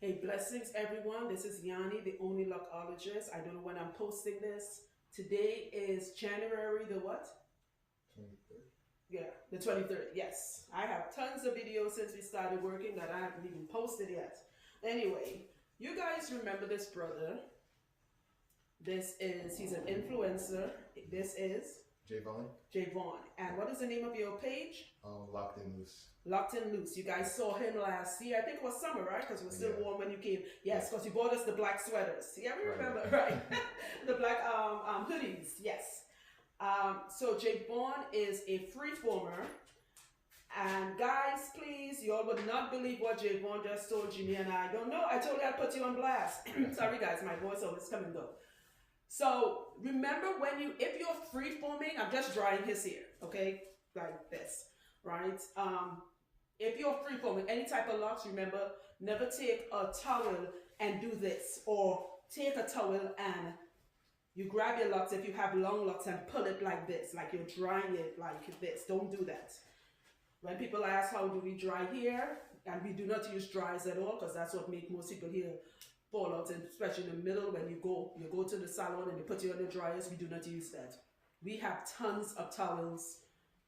Hey, blessings everyone. This is Yanni, the only Loccologist. I don't know when I'm posting this. Today is January the what? 23rd. Yeah, the 23rd. Yes. I have tons of videos since we started working that I haven't even posted yet. Anyway, you guys remember this brother. He's an influencer. This is JAYVONE. JAYVONE. And what is the name of your page? Locked and Loose. Locked and Loose. You guys saw him last year. I think it was summer, right? Because it was still warm when you came. Yes, because you bought us the black sweaters. Yeah, we remember, right? The black hoodies. Yes. So JAYVONE is a freeformer. And guys, please, you all would not believe what JAYVONE just told Jimmy and I. Don't know. I told you I'd put you on blast. Sorry, guys. My voice always come and go. So remember if you're freeforming, I'm just drying his hair, okay? Like this, right? If you're freeforming any type of locks, remember, never take a towel and do this, or take a towel and you grab your locks if you have long locks and pull it like this, like you're drying it like this. Don't do that. When people ask how do we dry hair, and we do not use dryers at all, because that's what makes most people here fall out, and especially in the middle when you go to the salon and they put you on the dryers. We do not use that. We have tons of towels.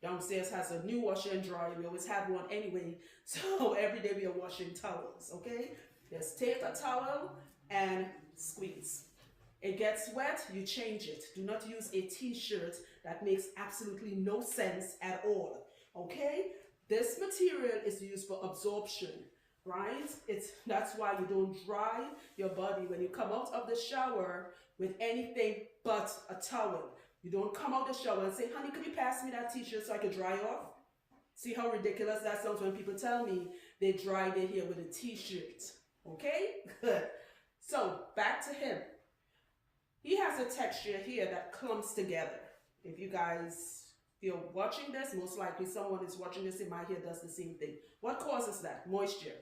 Downstairs has a new washer and dryer. We always had one anyway, so every day we are washing towels, okay? Just take a towel and squeeze. It gets wet, you change it. Do not use a t-shirt. That makes absolutely no sense at all, okay? This material is used for absorption, right? That's why you don't dry your body when you come out of the shower with anything but a towel. You don't come out the shower and say, honey, could you pass me that t-shirt so I could dry off? See how ridiculous that sounds when people tell me they dry their hair with a t-shirt. Okay? Good. So back to him. He has a texture here that clumps together. If you're watching this, most likely someone is watching this and my hair does the same thing. What causes that? Moisture,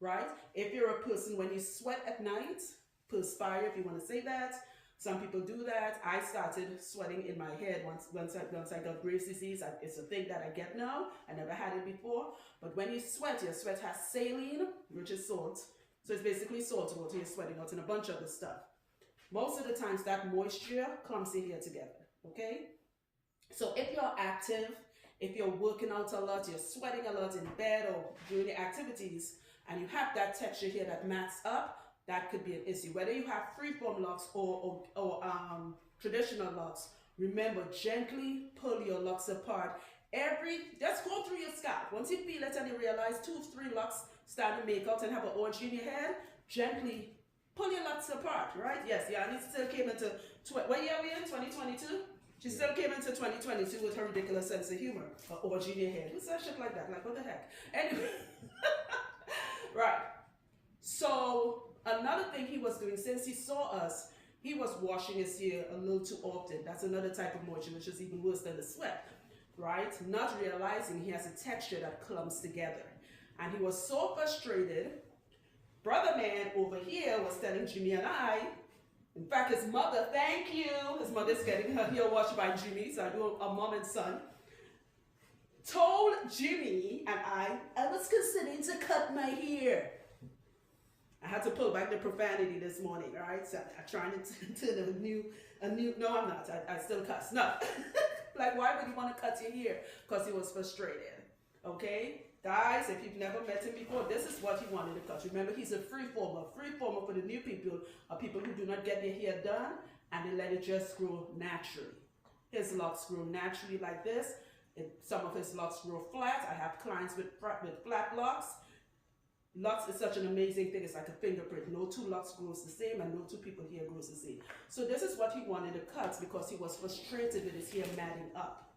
right? If you're a person, when you sweat at night, perspire, if you want to say that, some people do that. I started sweating in my head once I got Graves' disease. It's a thing that I get now. I never had it before. But when you sweat, your sweat has saline, which is salt. So it's basically salt water you're sweating out and a bunch of other stuff. Most of the times that moisture clumps in here together, okay? So if you're active, if you're working out a lot, you're sweating a lot in bed or doing the activities, and you have that texture here that mats up, that could be an issue. Whether you have freeform locks or traditional locks, remember, gently pull your locks apart. Just go through your scalp. Once you feel it and you realize 2 or 3 locks start to make out and have an orange in your head, gently pull your locks apart, right? Yes, Yanni still came into, what year are we in, 2022? She still came into 2022 with her ridiculous sense of humor. An orange in your head. Who says shit like that? Like, what the heck? Anyway. Right. So another thing he was doing, since he saw us, he was washing his hair a little too often. That's another type of moisture, which is even worse than the sweat, right? Not realizing he has a texture that clumps together. And he was so frustrated. Brother man over here was telling Jimmy and I, in fact, his mother, thank you, his mother's getting her hair washed by Jimmy, so I do a mom and son, told Jimmy and I was considering to cut my hair. I had to pull back the profanity this morning, all right? So I'm trying to no, I'm not. I still cuss. No. Like, why would you want to cut your hair? Because he was frustrated, okay? Guys, if you've never met him before, this is what he wanted to cut. Remember, he's a freeformer. Freeformer for the new people are people who do not get their hair done and they let it just grow naturally. His locks grow naturally like this. Some of his locks grow flat. I have clients with flat locks. Locks is such an amazing thing. It's like a fingerprint. No 2 locks grows the same and no 2 people here grows the same. So this is what he wanted to cut because he was frustrated with his hair matting up.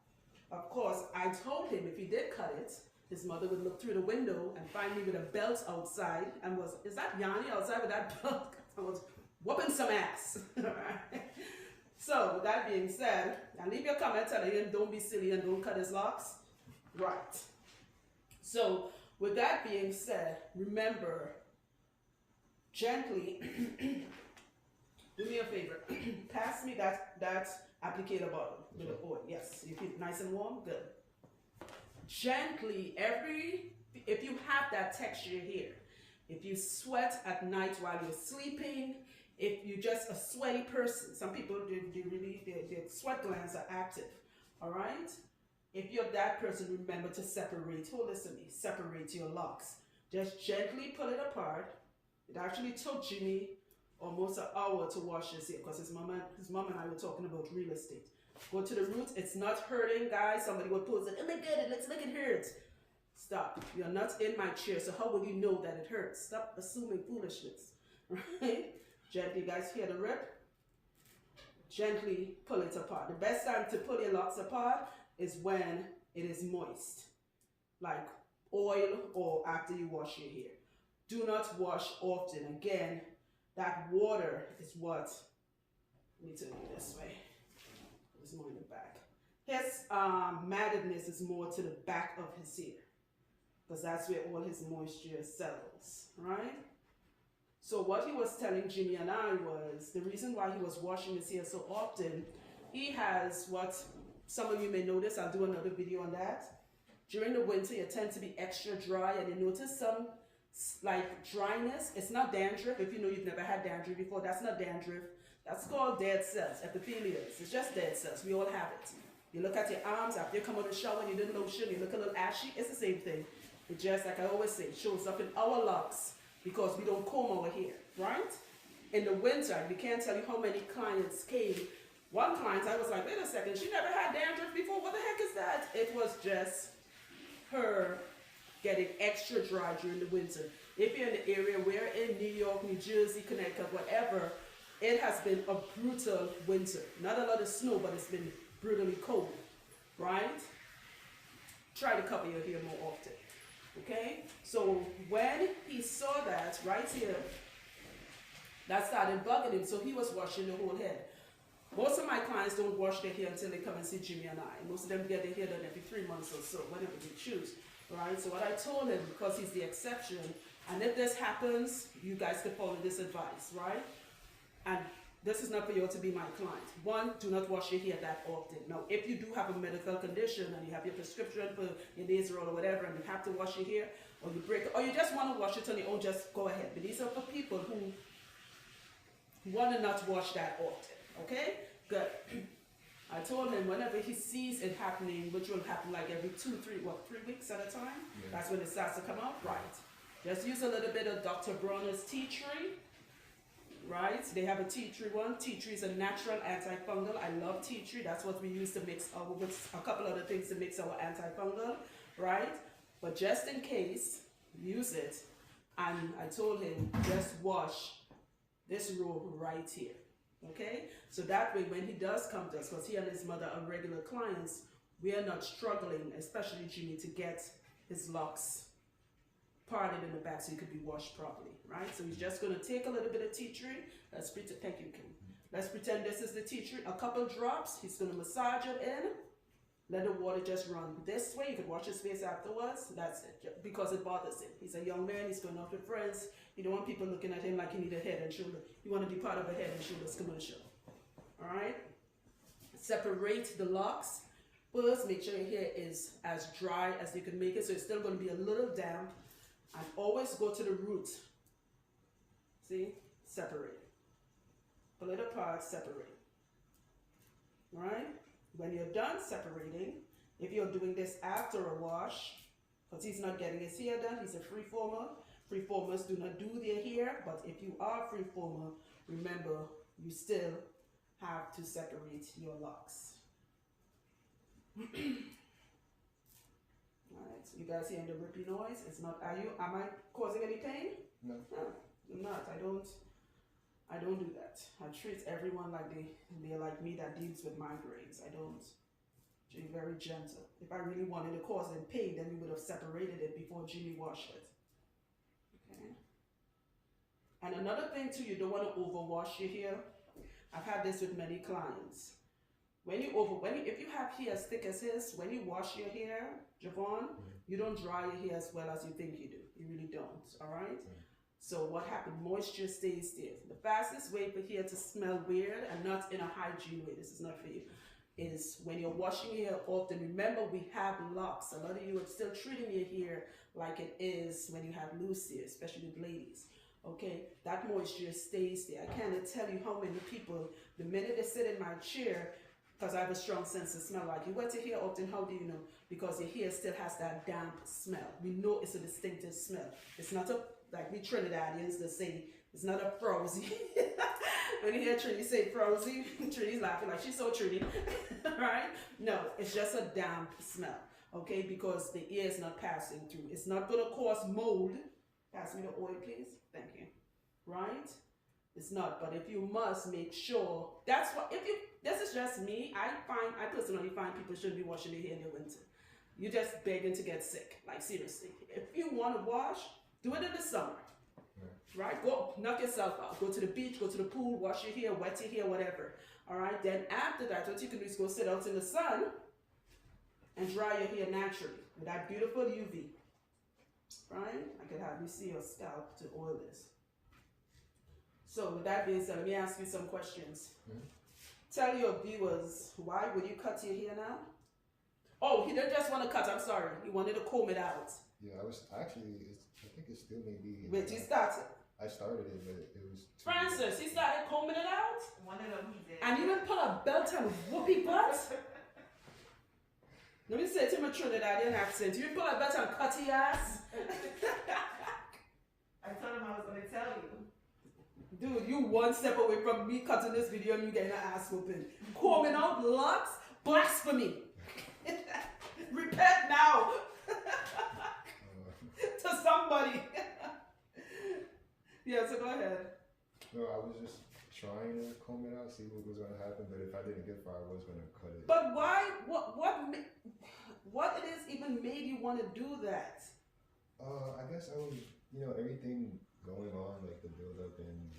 Of course, I told him if he did cut it, his mother would look through the window and find me with a belt outside and is that Yanni outside with that belt? I was whooping some ass. So with that being said, and leave your comment telling him don't be silly and don't cut his locks. Right. So with that being said, remember, gently, do me a favor, pass me that applicator bottle with the oil. Yes, you keep it nice and warm, good. Gently, if you have that texture here, If you sweat at night while you're sleeping, if you're just a sweaty person, some people, their sweat glands are active, all right? If you're that person, remember to separate, listen to me, separate your locks. Just gently pull it apart. It actually took Jimmy almost an hour to wash his hair because his mom and I were talking about real estate. Go to the roots. It's not hurting, guys. Somebody will post it. Oh my God, it looks like it hurts. Stop. You're not in my chair, so how will you know that it hurts? Stop assuming foolishness. Right? Gently, guys, hear the rip. Gently pull it apart. The best time to pull your locks apart is when it is moist, like oil or after you wash your hair. Do not wash often. Again, that water is what, let me turn it this way. It's more in the back. His mattedness is more to the back of his hair because that's where all his moisture settles, right? So what he was telling Jimmy and I was the reason why he was washing his hair so often. He has what some of you may notice. I'll do another video on that. During the winter, you tend to be extra dry, and you notice some like dryness. It's not dandruff. If you know you've never had dandruff before, that's not dandruff. That's called dead cells, epithelials. It's just dead cells. We all have it. You look at your arms after you come out of the shower and you didn't lotion, you look a little ashy. It's the same thing. It just, like I always say, shows up in our locks because we don't comb our hair, right? In the winter, we can't tell you how many clients came. One client, I was like, wait a second, she never had dandruff before. What the heck is that? It was just her getting extra dry during the winter. If you're in the area, we're in New York, New Jersey, Connecticut, whatever, it has been a brutal winter. Not a lot of snow, but it's been brutally cold, right? Try to cover your hair more often, okay? So when he saw that right here, that started bugging him, so he was washing the whole head. Most of my clients don't wash their hair until they come and see Jimmy and I. Most of them get their hair done every 3 months or so, whenever they choose, right? So what I told him, because he's the exception, and if this happens, you guys can follow this advice, right? And this is not for you to be my client. One, do not wash your hair that often. Now, if you do have a medical condition and you have your prescription for your nasal or whatever, and you have to wash your hair, or you break it, or you just want to wash it on your own, just go ahead. But these are for people who want to not wash that often. Okay? Good. I told him whenever he sees it happening, which will happen like every 3 weeks at a time, yeah. That's when it starts to come out, right? Just use a little bit of Dr. Bronner's tea tree, right? They have a tea tree one. Tea tree is a natural antifungal. I love tea tree. That's what we use to mix with a couple other things to mix our antifungal, right? But just in case, use it. And I told him, just wash this row right here. Okay, so that way when he does come to us, because he and his mother are regular clients, we are not struggling, especially Jimmy, to get his locks parted in the back so he could be washed properly, right? So he's just going to take a little bit of tea tree. Let's pretend, thank you, Kim. Let's pretend this is the tea tree. A couple drops. He's going to massage it in. Let the water just run this way. You can wash his face afterwards. That's it, because it bothers him. He's a young man. He's going out with friends. You don't want people looking at him like he need a head and shoulder. You want to be part of a head and shoulders commercial. All right? Separate the locks. First, make sure your hair is as dry as you can make it. So it's still going to be a little damp. And always go to the root. See? Separate. Pull it apart, separate. All right? When you're done separating, if you're doing this after a wash, because he's not getting his hair done, he's a freeformer. Freeformers do not do their hair, but if you are a freeformer, remember, you still have to separate your locks. Alright, so you guys hearing the rippy noise? It's not, am I causing any pain? No. No, I'm not. I don't do that. I treat everyone like they're like me that deals with migraines. I don't. Jimmy very gentle. If I really wanted to cause them pain, then we would have separated it before Jimmy washed it. Okay. And another thing too, you don't want to overwash your hair. I've had this with many clients. If you have hair as thick as his, when you wash your hair, JAYVONE, you don't dry your hair as well as you think you do. You really don't. All right. So what happened? Moisture stays there. The fastest way for hair to smell weird and not in a hygiene way, this is not for you, is when you're washing your hair often, remember we have locks. A lot of you are still treating your hair like it is when you have loose hair, especially with ladies. Okay, that moisture stays there. I cannot tell you how many people, the minute they sit in my chair, because I have a strong sense of smell, like you wet your hair often, how do you know? Because your hair still has that damp smell. We know it's a distinctive smell. It's not a, like we Trinidadians that say, it's not a frosy. When you hear Trini say frosy, Trini's laughing like she's so Trini, right? No, it's just a damp smell, okay? Because the air is not passing through. It's not going to cause mold. Pass me the oil, please. Thank you. Right? It's not, but if you must make sure, that's what, if you, this is just me, I personally find people shouldn't be washing their hair in the winter. You're just begging to get sick, like seriously. If you want to wash, do it in the summer. Right? Go knock yourself out. Go to the beach, go to the pool, wash your hair, wet your hair, whatever. All right? Then after that, what you can do is go sit out in the sun and dry your hair naturally with that beautiful UV. Right? I could have you see your scalp to oil this. So with that being said, let me ask you some questions. Tell your viewers, why would you cut your hair now? Oh, he didn't just want to cut, I'm sorry. He wanted to comb it out. Yeah, I was actually, I think it still may be. Wait, you started? I started it, but it was too Francis, he started combing it out? One of them he did. And you didn't pull a belt and whoop his butt? Let me say it in my Trinidadian accent. You didn't pull a belt and cut your ass? I told him I was going to tell you. Dude, you one step away from me cutting this video and you getting an ass whooping. Combing out locks? Blasphemy. Repent now. To somebody. Yeah, so go ahead. No, I was just trying to comb it out, see what was going to happen, but if I didn't get far, I was going to cut it. But why? What it is even made you want to do that? I guess I was, everything going on, like the build up and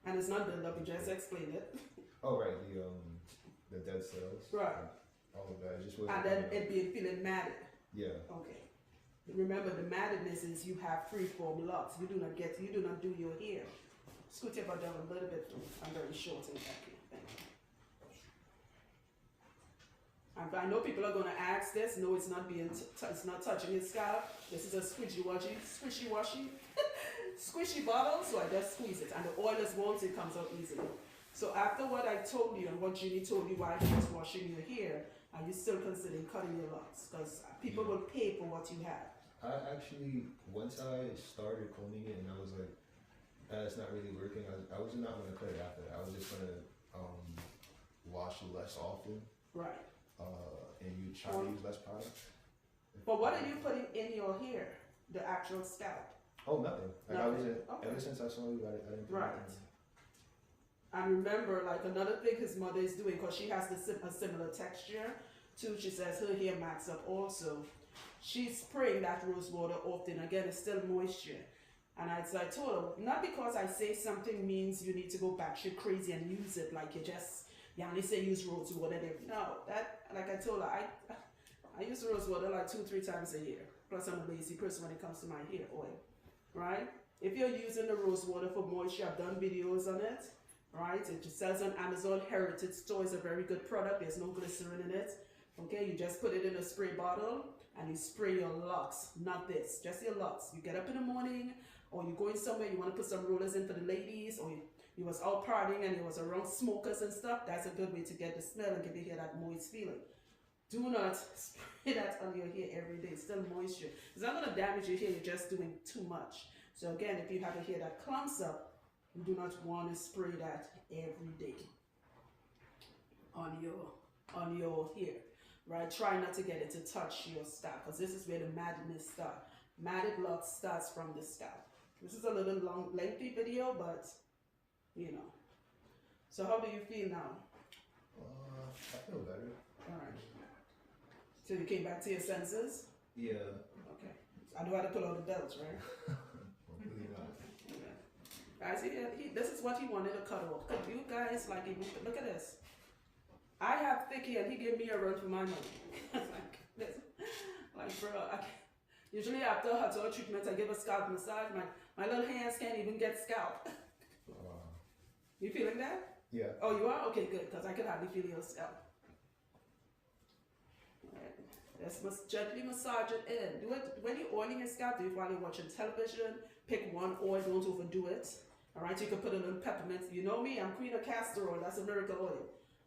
And it's not build up. You just explained it. oh right, the dead cells. Right. All of that. It just wasn't. And then it being feeling matted. Yeah. Okay. Remember, the mattedness is you have freeform locks. You do not do your hair. Scoot your butt down a little bit. I'm very short in back here. Thank you. And I know people are going to ask this. No, it's not being, it's not touching your scalp. This is a squishy bottle. So I just squeeze it, and the oil is once it comes out easily. So after what I told you and what Jeannie told you while she was washing your hair, are you still considering cutting your locks? Because people will pay for what you have. I actually, once I started combing it and I was like, it's not really working, I was not going to cut it after that. I was just going to wash it less often. Right. And you try to use less product. But what are you putting in your hair? The actual scalp? Oh, nothing. Like Nothing. Ever since I saw you, I didn't put Right. anything. And remember, like another thing his mother is doing, because she has a similar texture too, she says her hair mats up also. She's spraying that rose water often. Again, it's still moisture. And as I told her, not because I say something means you need to go batshit crazy and use it, like you only say use rose water. No, that, like I told her, I use rose water like 2-3 times a year. Plus I'm a lazy person when it comes to my hair oil, right? If you're using the rose water for moisture, I've done videos on it, right? It sells on Amazon. Heritage Store is a very good product. There's no glycerin in it. Okay, you just put it in a spray bottle and you spray your locks, not this, just your locks. You get up in the morning, or you're going somewhere, you want to put some rollers in for the ladies, or you was out partying and you was around smokers and stuff. That's a good way to get the smell and give your hair that moist feeling. Do not spray that on your hair every day. It's still moisture. It's not going to damage your hair. You're just doing too much. So again, if you have a hair that clumps up, you do not want to spray that every day on your hair. Right? Try not to get it to touch your scalp, because this is where the madness starts. Matted locks starts from the scalp. This is a little lengthy video, but you know. So how do you feel now? I feel better. All right. So you came back to your senses? Yeah. Okay. I know how to pull out the belts, right? Hopefully not. Yeah. Guys, this is what he wanted to cut off. Because you guys, like, look at this. I have thick hair and he gave me a run for my money. Like, this. Like, bro, usually after a hot oil treatment, I give a scalp massage. My little hands can't even get scalp. You feeling that? Yeah. Oh, you are? Okay, good, because I can hardly feel your scalp. Just gently massage it in. Do it when you're oiling your scalp, do it while you're watching television. Pick one oil, don't overdo it. Alright, you can put a little peppermint. You know me, I'm queen of castor oil, that's a miracle oil.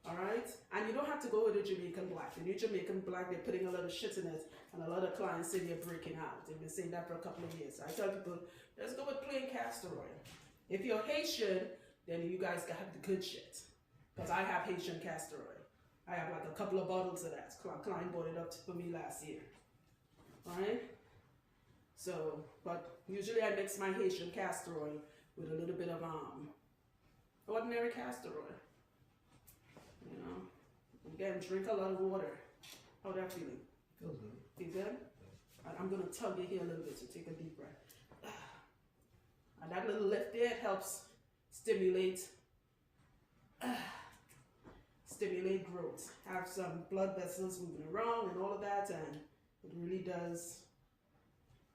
Alright? And you don't have to go with a Jamaican black. The new Jamaican black, they're putting a lot of shit in it, and a lot of clients say they're breaking out. They've been saying that for a couple of years. I tell people, let's go with plain castor oil. If you're Haitian, then you guys have the good shit. Because I have Haitian castor oil. I have like a couple of bottles of that. Client bought it up for me last year. Alright? So, but usually I mix my Haitian castor oil with a little bit of ordinary castor oil. You know? Again, drink a lot of water. How that feeling? Feels good. Feel good? I'm going to tug you here a little bit, so take a deep breath. And that little lift there helps stimulate growth. Have some blood vessels moving around and all of that, and it really does.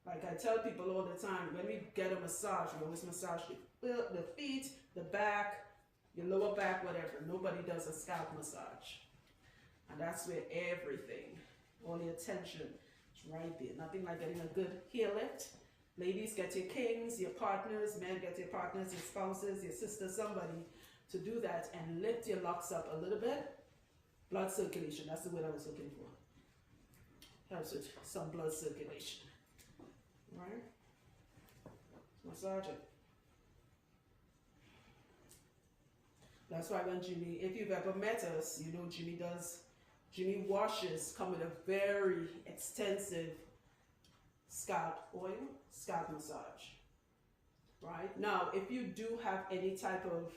Like I tell people all the time, when we get a massage, we always massage the feet, the back, your lower back, whatever. Nobody does a scalp massage. And that's where everything, all the attention is right there. Nothing like getting a good heel lift. Ladies, get your kings, your partners. Men, get your partners, your spouses, your sisters, somebody to do that and lift your locks up a little bit. Blood circulation, that's the word I was looking for. Helps with some blood circulation. Right? Massage it. That's why when Jimmy, if you've ever met us, you know Jimmy washes come with a very extensive scalp oil, scalp massage. Right? Now, if you do have any type of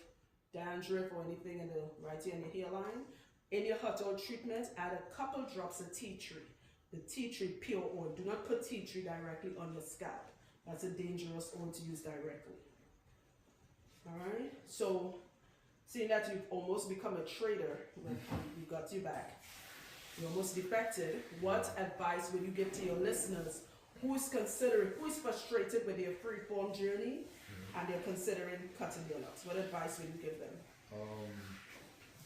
dandruff or anything in the right here in your hairline, in your hot oil treatment, add a couple drops of tea tree. The tea tree pure oil. Do not put tea tree directly on your scalp. That's a dangerous oil to use directly. Alright? So, seeing that you've almost become a trader, we got you back. You're almost defected. What advice would you give to your listeners who is frustrated with their freeform journey and they're considering cutting their locks? What advice would you give them?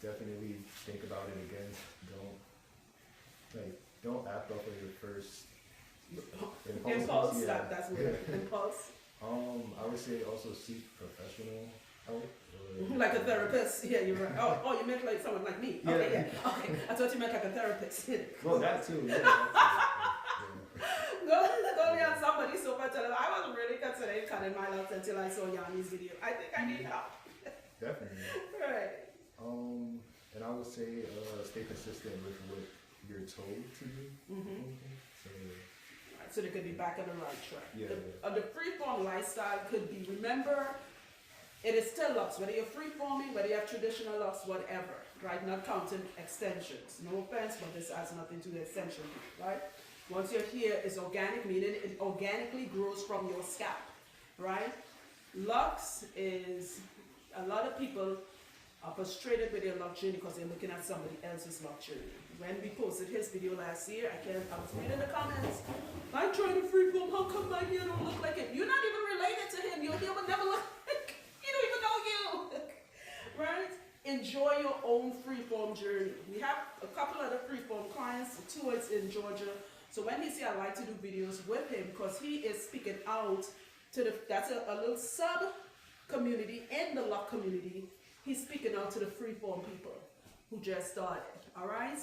Definitely think about it again. Don't act off of your first impulse. Yeah. That's weird. Impulse. I would say also seek professional help. Like a therapist. Yeah, you're right. Oh, you meant like someone like me. Yeah. Okay, yeah. Okay. I thought you meant like a therapist. Well, that too. Yeah, Go me on somebody super tell them I wasn't really considering cutting my locks until I saw Yanni's video. I think I need help. Definitely. Right. And I would say stay consistent with what you're told to do. So they could be back on the right track. Yeah, the freeform lifestyle could be, remember, it is still locks, whether you're freeforming, whether you have traditional locks, whatever, right? Not counting extensions. No offense, but this has nothing to do with extension, right? Once your hair is organic, meaning it organically grows from your scalp, right? Locks is, a lot of people are frustrated with their lock journey because they're looking at somebody else's lock journey. When we posted his video last year, I was reading the comments, I'm trying to freeform, how come my hair don't look like it? You're not even related to him, your hair would never look like, he don't even know you, right? Enjoy your own freeform journey. We have a couple other freeform clients, two is in Georgia. So when he said I like to do videos with him, because he is speaking out to that's a little sub community in the lock community. He's speaking out to the freeform people who just started, all right?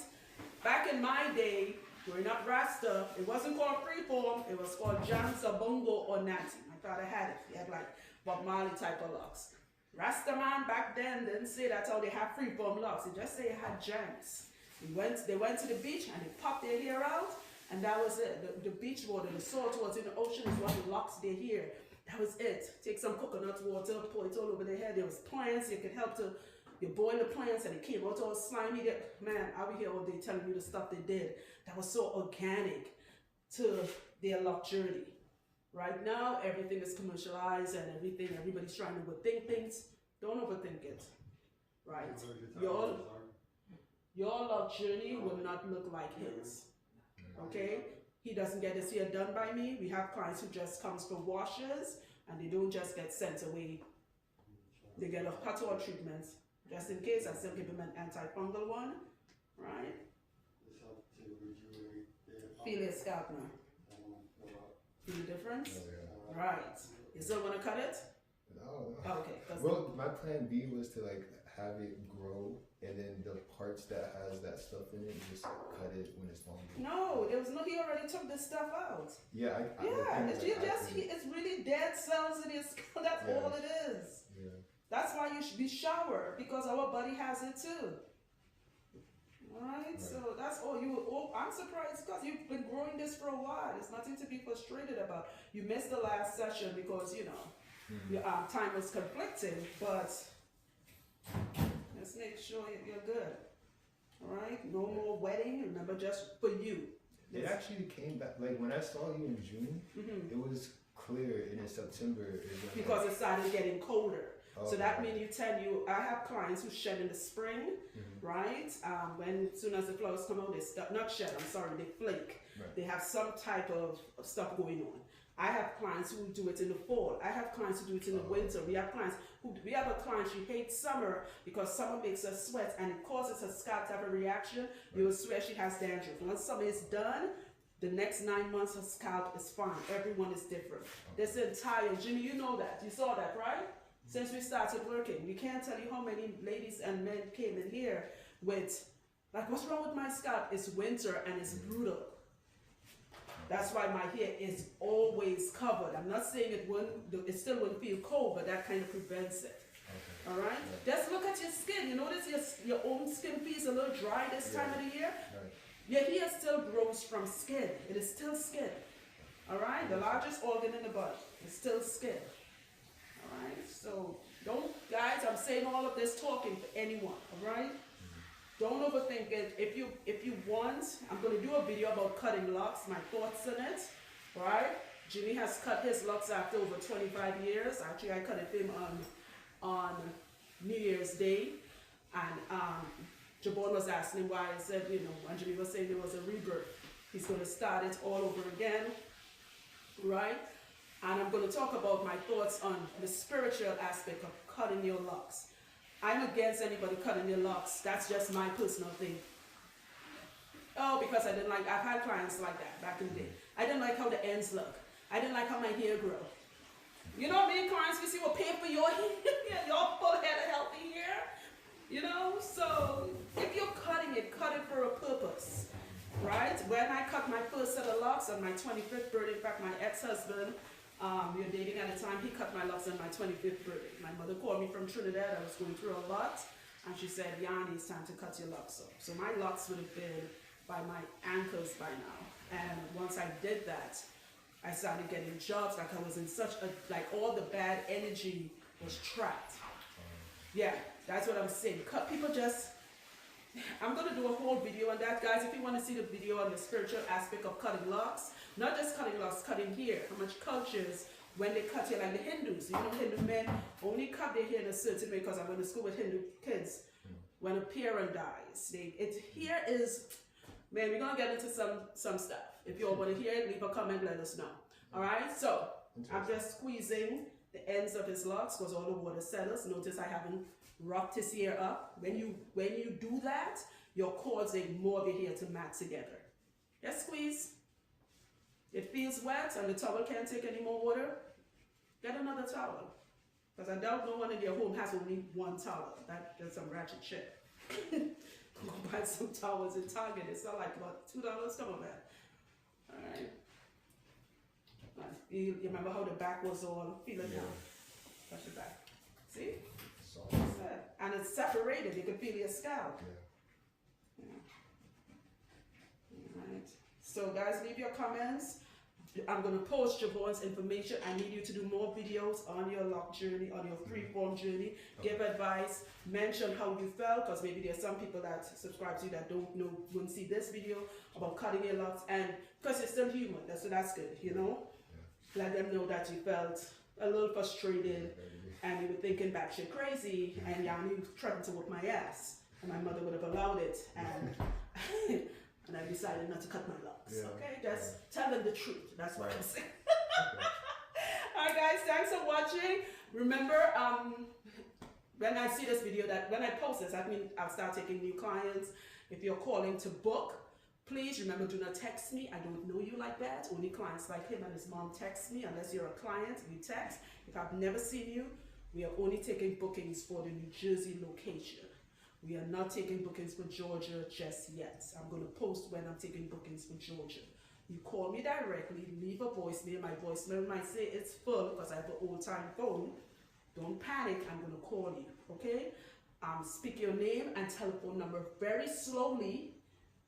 Back in my day, growing up Rasta, it wasn't called freeform, it was called Jansa, Bongo, or Natty. My father had it. He had like Bob Marley type of locks. Rasta man back then didn't say that's how they have freeform locks. They just say it had jams. They went to the beach and they popped their hair out, and that was it. The beach water, the salt water in the ocean is what locks their hair. That was it. Take some coconut water, pour it all over their head. There was plants. You could help to, you boil the plants and it came out all slimy. Man, I'll be here all day telling you the stuff they did. That was so organic to their lock journey. Right now, everything is commercialized and everybody's trying to overthink things. Don't overthink it. Right? Your lock journey will not look like his. Okay? He doesn't get his hair done by me. We have clients who just comes for washes and they don't just get sent away. They get a hot oil treatment. Just in case, I still give them an antifungal one, right? Feel your scalp now. Feel the difference? Oh, yeah. Right. You still want to cut it? No. Oh, okay. Well, my plan B was to like have it grow, and then the parts that has that stuff in it, just cut it when it's longer. No, there was no. He already took this stuff out. Yeah, It's really dead cells in your scalp. That's all it is. Yeah. That's why you should be showered, because our body has it too. Right? So that's all you. Oh, I'm surprised because you've been growing this for a while. It's nothing to be frustrated about. You missed the last session because your time was conflicting, but let's make sure you're good. All right? No more wedding. Remember, just for you. It actually came back. Like when I saw you in June, it was clear, and in September because it started getting colder. Oh, so that means I have clients who shed in the spring, right? As soon as the flowers come out, they start, not shed, I'm sorry, they flake. Right. They have some type of stuff going on. I have clients who do it in the fall. I have clients who do it in the winter. We have a client, she hates summer because summer makes her sweat and it causes her scalp to have a reaction. Right. You will swear she has dandruff. Once summer is done, the next 9 months her scalp is fine. Everyone is different. This entire, Jimmy, you know that. You saw that, right? Since we started working, we can't tell you how many ladies and men came in here with, like, what's wrong with my scalp? It's winter and it's brutal. That's why my hair is always covered. I'm not saying it still wouldn't feel cold, but that kind of prevents it. Okay. All right? Yeah. Just look at your skin. You notice your own skin feels a little dry this time of the year? Right. Your hair still grows from skin. It is still skin. All right? The largest organ in the body is still skin. Alright, so guys, I'm saying all of this talking for anyone, alright? Don't overthink it. If you want, I'm going to do a video about cutting locks, my thoughts on it, right? Jimmy has cut his locks after over 25 years. Actually, I cut it for him on New Year's Day, and JAYVONE was asking him why. I said, when Jimmy was saying there was a rebirth, he's going to start it all over again, right? And I'm going to talk about my thoughts on the spiritual aspect of cutting your locks. I'm against anybody cutting their locks. That's just my personal thing. Oh, because I've had clients like that back in the day. I didn't like how the ends look. I didn't like how my hair grew. You know, many clients we see will pay for your hair, your full head of healthy hair. So if you're cutting it, cut it for a purpose. Right? When I cut my first set of locks on my 25th birthday, in fact, my ex-husband, we were dating at the time, he cut my locks on my 25th birthday. My mother called me from Trinidad, I was going through a lot, and she said, Yanni, it's time to cut your locks off. So my locks would have been by my ankles by now. And once I did that, I started getting jobs, like I was in such all the bad energy was trapped. Yeah, that's what I'm saying. Cut people I'm going to do a whole video on that, guys. If you want to see the video on the spiritual aspect of cutting locks, not just cutting locks, cutting hair. How much cultures, when they cut hair, like the Hindus, Hindu men only cut their hair in a certain way, because I went to school with Hindu kids. When a parent dies, here is, man, we're going to get into some stuff. If you all want to hear it, leave a comment, let us know. All right, so I'm just squeezing the ends of his locks because all the water settles. Notice I haven't rocked his hair up. When you do that, you're causing more of your hair to mat together. Just squeeze. It feels wet and the towel can't take any more water. Get another towel. Because I doubt no one in your home has only one towel. That's some ratchet shit. Go buy some towels in Target. It's not like about $2. Come on, man. Alright. You remember how the back was all? Feel it now. Touch the back. See? And it's separated. You can feel your scalp. Yeah. Alright. So guys, leave your comments. I'm going to post JAYVONE's information. I need you to do more videos on your lock journey, on your Freeform journey. Give advice. Mention how you felt, because maybe there's some people that subscribe to you that wouldn't see this video about cutting your locks, and because you're still human, so that's good, Let them know that you felt a little frustrated and you were thinking batshit crazy, and Yanni threatened to whoop my ass, and my mother would have allowed it, and and I decided not to cut my locks. Okay, just tell them the truth. That's what I'm saying. Alright guys, thanks for watching. Remember, when I see this video, when I post this, that means I'll start taking new clients. If you're calling to book, please please remember, do not text me. I don't know you like that. Only clients like him and his mom text me. Unless you're a client, you text. If I've never seen you, we are only taking bookings for the New Jersey location. We are not taking bookings for Georgia just yet. I'm going to post when I'm taking bookings for Georgia. You call me directly, leave a voicemail. My voicemail might say it's full because I have an old-time phone. Don't panic, I'm going to call you, okay? Speak your name and telephone number very slowly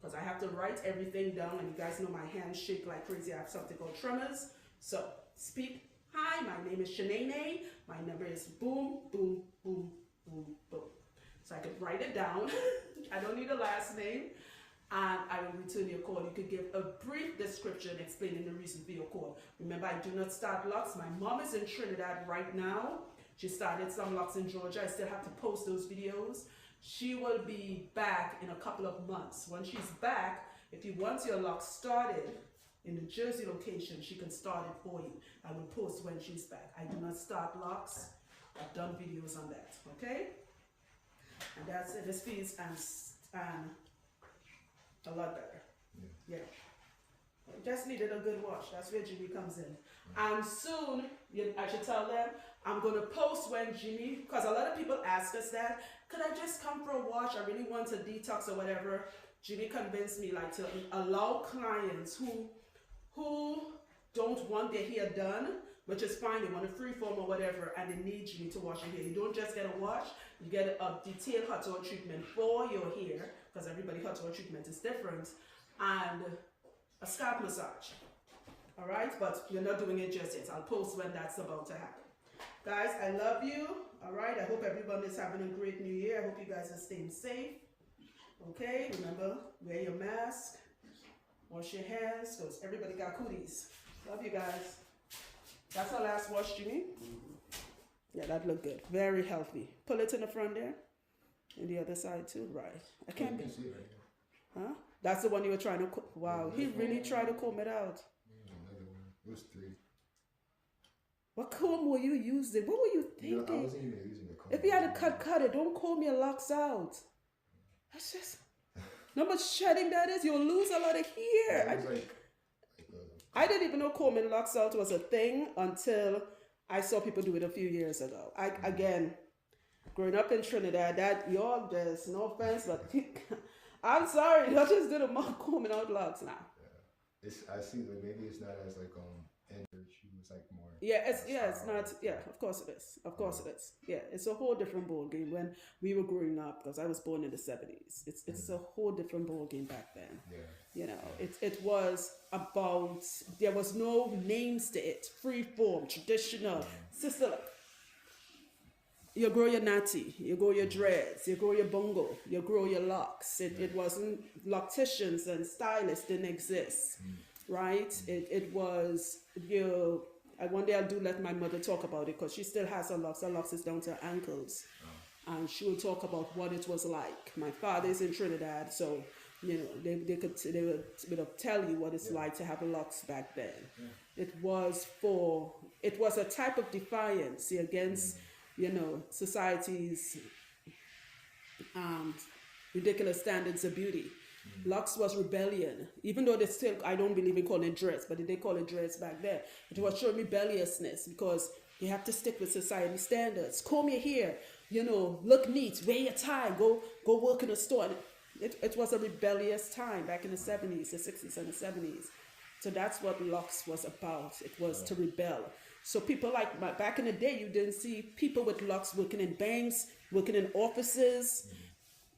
because I have to write everything down, and you guys know my hands shake like crazy. I have something called tremors. So speak, hi, my name is Shanae. My number is boom, boom, boom, boom, boom. So I could write it down. I don't need a last name. And I will return your call. You could give a brief description explaining the reason for your call. Remember, I do not start Locs. My mom is in Trinidad right now. She started some Locs in Georgia. I still have to post those videos. She will be back in a couple of months. When she's back, if you want your Locs started in the Jersey location, she can start it for you. I will post when she's back. I do not start Locs. I've done videos on that, okay? And that's it. This feels and a lot better. Yeah. Just needed a good wash. That's where Jimmy comes in. And soon, I should tell them, I'm going to post when Jimmy, because a lot of people ask us that, could I just come for a wash? I really want to detox or whatever. Jimmy convinced me like to allow clients who don't want their hair done, which is fine, they want a freeform or whatever, and they need Jimmy to wash your hair. You don't just get a wash, you get a detailed hot oil treatment for your hair, because everybody hot oil treatment is different, and a scalp massage. All right, but you're not doing it just yet. I'll post when that's about to happen. Guys, I love you. All right, I hope everyone is having a great new year. I hope you guys are staying safe. Okay, remember, wear your mask, wash your hands, because everybody got cooties. Love you guys. That's our last wash, Jimmy. Yeah, that looked good. Very healthy. Pull it in the front there. And the other side too. Right. I can't. You can see it right here. Huh? That's the one you were trying to. Wow. He really tried to comb it out. Another one. It was 3. What comb were you using? What were you thinking? No, I wasn't even using the comb. If you had to cut it. Don't comb your locks out. That's just. No much shedding that is. You'll lose a lot of hair. I didn't even know combing locks out was a thing until I saw people do it a few years ago. Again, growing up in Trinidad, that y'all just, no offense, but I'm sorry, y'all just did a month combing out locks now. Yeah. I see that maybe it's not as like she was like more. Yeah, it's not. Yeah, of course it is. Of course it is. Yeah, it's a whole different ball game when we were growing up, because I was born in the 70s. It's a whole different ball game back then. Yeah. You know, it was about, there was no names to it. Freeform, traditional. Sister, you grow your natty, you grow your dreads, you grow your bongo, you grow your locks. It wasn't, locticians and stylists didn't exist, right? It was, one day I'll let my mother talk about it, because she still has her locks. Her locks is down to her ankles. And she will talk about what it was like. My father is in Trinidad, so you know they would tell you what it's like to have locks back then. It was a type of defiance against society's ridiculous standards of beauty. Locks was rebellion, even though they still, I don't believe in calling it dress, but they call it dress back then. It was showing rebelliousness, because you have to stick with society standards. Comb your hair, look neat, wear your tie, go work in a store. It was a rebellious time back in the 70s, the 60s and the 70s. So that's what locks was about. It was to rebel. So people like, back in the day, you didn't see people with locks working in banks, working in offices.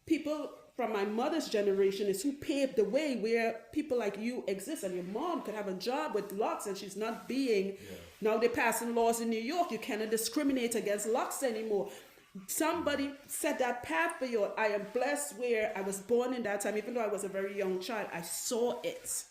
People from my mother's generation is who paved the way where people like you exist, and your mom could have a job with locks, and she's not being, now they're passing laws in New York, you cannot discriminate against locks anymore. Somebody set that path for you. I am blessed where I was born in that time. Even though I was a very young child, I saw it,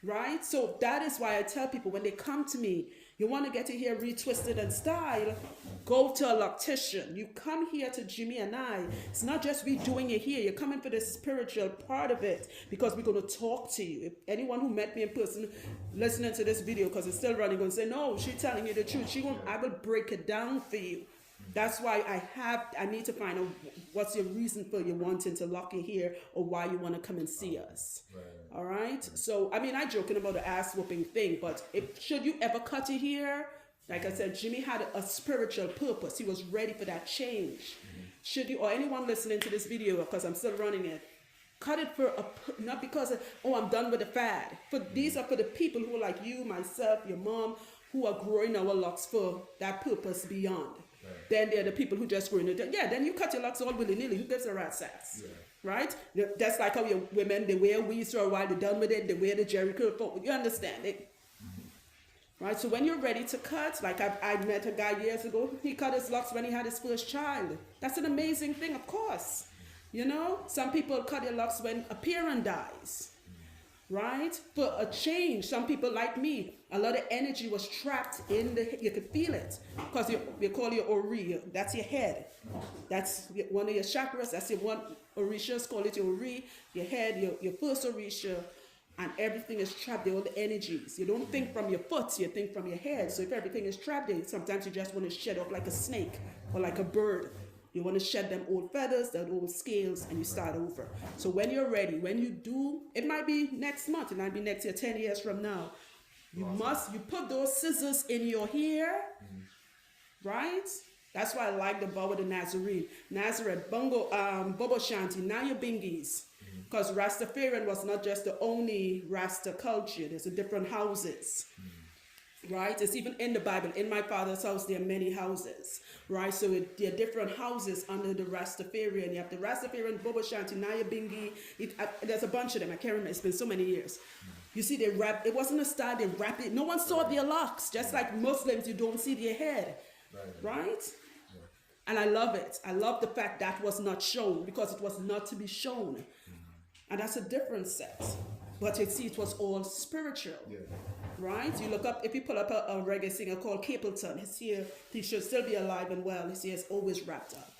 right? So that is why I tell people, when they come to me, you want to get your hair retwisted and style, go to a loctician. You come here to Jimmy and I. It's not just redoing your hair. You're coming for the spiritual part of it, because we're going to talk to you. If anyone who met me in person listening to this video, because it's still running, going to say, no, she's telling you the truth. I will break it down for you. That's why I need to find out what's your reason for you wanting to lock your hair, or why you want to come and see us. All right. right? So, I mean, I'm joking about the ass whooping thing, but should you ever cut your hair? Like I said, Jimmy had a spiritual purpose. He was ready for that change. Should you, or anyone listening to this video, because I'm still running it, cut it for not because of, oh, I'm done with the fad. These are for the people who are like you, myself, your mom, who are growing our locks for that purpose beyond. Right. Then they're the people who just growing it. Yeah, then you cut your locks all willy-nilly. Who gives a rat's ass? Yeah. Right? That's like how your women, they wear weaves for a while, they're done with it, they wear the Jerry curl forward. You understand it? Right? So when you're ready to cut, like I met a guy years ago, he cut his locks when he had his first child. That's an amazing thing, of course. You know, some people cut their locks when a parent dies. Right? For a change, some people like me, a lot of energy was trapped in you could feel it. Because you call your ori, that's your head. That's one of your chakras, that's your one, orishas call it your ori, your head, your first orisha, and everything is trapped there, all the energies. You don't think from your foot, you think from your head. So if everything is trapped there, sometimes you just want to shed off like a snake or like a bird. You want to shed them old feathers, them old scales, and you start over. So when you're ready, when you do, it might be next month, it might be next year, 10 years from now. You put those scissors in your hair, right? That's why I like the vow of the Nazarene. Nazareth, Bongo, Bobo Shanti, Naya Bingis. Because Rastafarian was not just the only Rasta culture. There's different houses. Right? It's even in the Bible. In my father's house, there are many houses. Right? So there are different houses under the Rastafarian. You have the Rastafarian, Bobo Shanti, Naya Bingi. There's a bunch of them. I can't remember. It's been so many years. You see, they wrap. It wasn't a style. They wrap it. No one saw their locks. Just like Muslims, you don't see their head. Right? Yeah. And I love it. I love the fact that was not shown because it was not to be shown. And that's a different set. But you see, it was all spiritual. Yeah. Right? You look up, if you pull up a reggae singer called Capleton, his hair, he should still be alive and well. His hair is always wrapped up.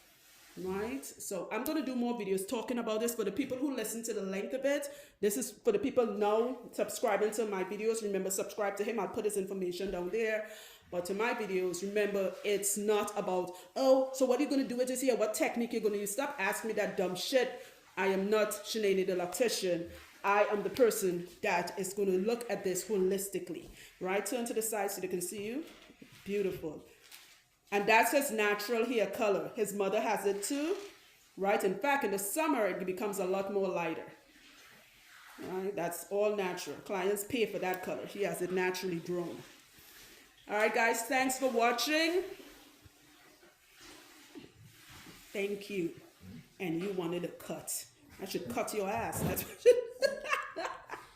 Right? So I'm going to do more videos talking about this for the people who listen to the length of it. This is for the people now subscribing to my videos. Remember, subscribe to him. I'll put his information down there. But to my videos, remember, it's not about, oh, so what are you going to do with this hair? What technique you're going to use? Stop asking me that dumb shit. I am not Shanae the Loctician. I am the person that is going to look at this holistically. Right? Turn to the side so they can see you. Beautiful. And that's his natural hair color. His mother has it too. Right? In fact, in the summer, it becomes a lot more lighter. Right? That's all natural. Clients pay for that color. He has it naturally grown. All right, guys. Thanks for watching. Thank you. And you wanted a cut. I should cut your ass. That's what